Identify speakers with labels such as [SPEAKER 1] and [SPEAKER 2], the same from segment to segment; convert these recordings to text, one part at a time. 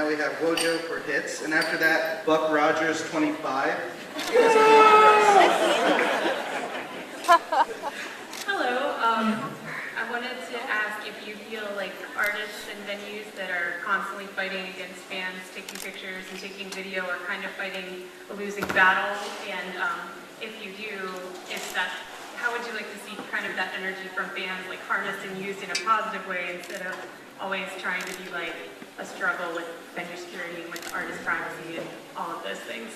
[SPEAKER 1] we have Wojo for hits, and after that, Buck Rogers 25.
[SPEAKER 2] Hello. I wanted to ask if you feel like artists and venues that are constantly fighting against fans taking pictures and taking video are kind of fighting a losing battle, and if you do, how would you like to see kind of that energy from fans like harnessed and used in a positive way instead of always trying to be like a struggle with venue security and with artist privacy and all of those things?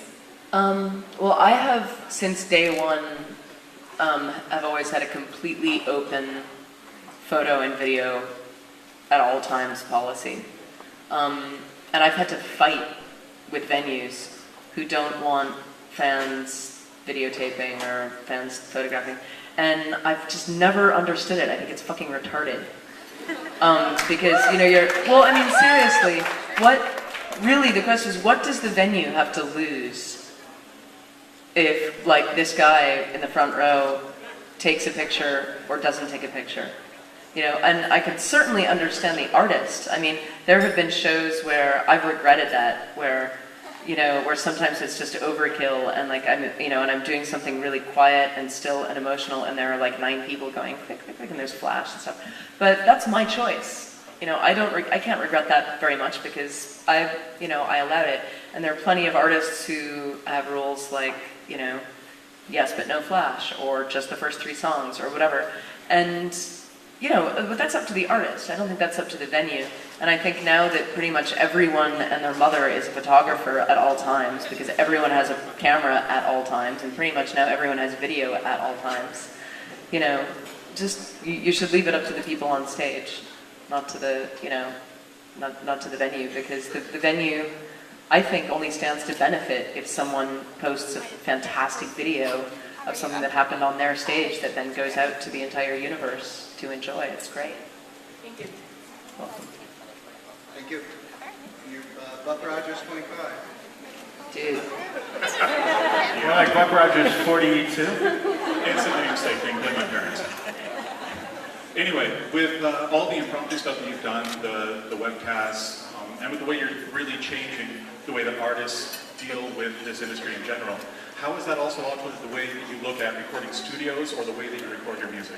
[SPEAKER 3] Well, I have, since day one, I've always had a completely open photo and video at all times policy. And I've had to fight with venues who don't want fans videotaping or fans photographing. And I've just never understood it. I think it's fucking retarded. Because, seriously, the question is, what does the venue have to lose if, like, this guy in the front row takes a picture or doesn't take a picture? And I can certainly understand the artist. I mean, there have been shows where I've regretted that, where sometimes it's just overkill, and like I'm doing something really quiet and still and emotional, and there are like 9 people going click, click, click, and there's flash and stuff. But that's my choice. I can't regret that very much because I allowed it. And there are plenty of artists who have rules like, yes but no flash, or just the first 3 songs, or whatever. And but that's up to the artist. I don't think that's up to the venue. And I think now that pretty much everyone and their mother is a photographer at all times, because everyone has a camera at all times, and pretty much now everyone has video at all times, you should leave it up to the people on stage, not to the, not to the venue, because the venue, I think, only stands to benefit if someone posts a fantastic video of something that happened on their stage that then goes out to the entire universe to enjoy. It's great.
[SPEAKER 2] Thank you.
[SPEAKER 3] Welcome.
[SPEAKER 1] Thank you. Buck Rogers 25.
[SPEAKER 3] Dude.
[SPEAKER 4] You like Buck Rogers 42?
[SPEAKER 5] It's a namesake thing, like my parents. Anyway, with all the impromptu stuff that you've done, the webcasts, and with the way you're really changing the way that artists deal with this industry in general, how has that also altered the way that you look at recording studios or the way that you record your music?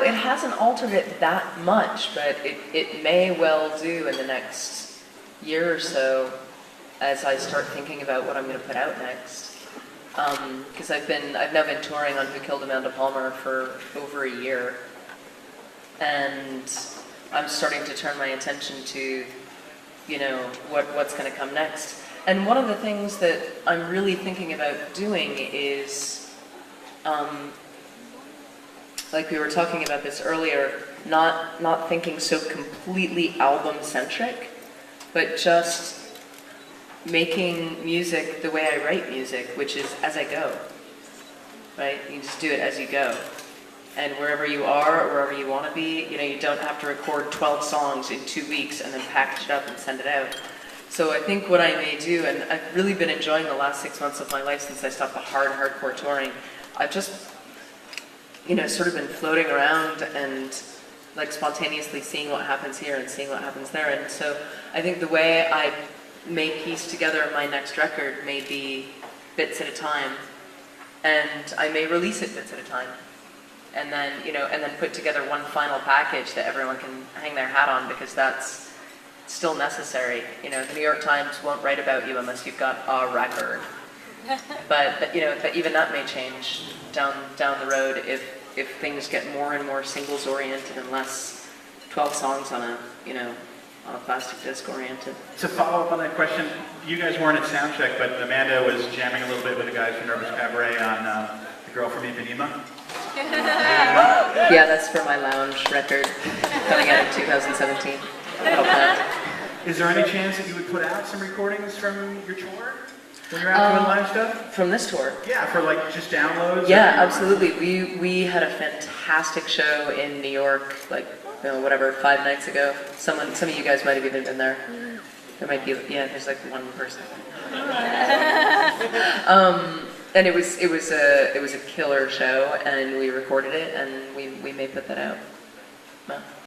[SPEAKER 3] It hasn't altered it that much, but it may well do in the next year or so as I start thinking about what I'm going to put out next. Because I've now been touring on Who Killed Amanda Palmer for over a year, and I'm starting to turn my attention to, what's going to come next. And one of the things that I'm really thinking about doing is, like we were talking about this earlier, not thinking so completely album-centric, but just making music the way I write music, which is as I go, right? You just do it as you go. And wherever you are, or wherever you want to be, you don't have to record 12 songs in 2 weeks and then package it up and send it out. So I think what I may do, and I've really been enjoying the last 6 months of my life since I stopped the hardcore touring, I've just, sort of been floating around and like spontaneously seeing what happens here and seeing what happens there. And so I think the way I may piece together my next record may be bits at a time, and I may release it bits at a time. And then, and then put together one final package that everyone can hang their hat on, because that's still necessary. The New York Times won't write about you unless you've got a record. But even that may change down the road if things get more and more singles oriented and less 12 songs on a plastic disc oriented.
[SPEAKER 4] To follow up on that question, you guys weren't at Soundcheck, but Amanda was jamming a little bit with the guys from Nervous Cabaret on The Girl from Ipanema.
[SPEAKER 3] Yeah, that's for my lounge record coming out in 2017.
[SPEAKER 4] Is there any chance that you would put out some recordings from your tour when you're out doing live stuff?
[SPEAKER 3] From this tour?
[SPEAKER 4] Yeah, for like just downloads?
[SPEAKER 3] Yeah, absolutely. We had a fantastic show in New York, like, 5 nights ago. Some of you guys might have even been there. There might be, there's like one person. And it was a killer show, and we recorded it, and we may put that out. Well,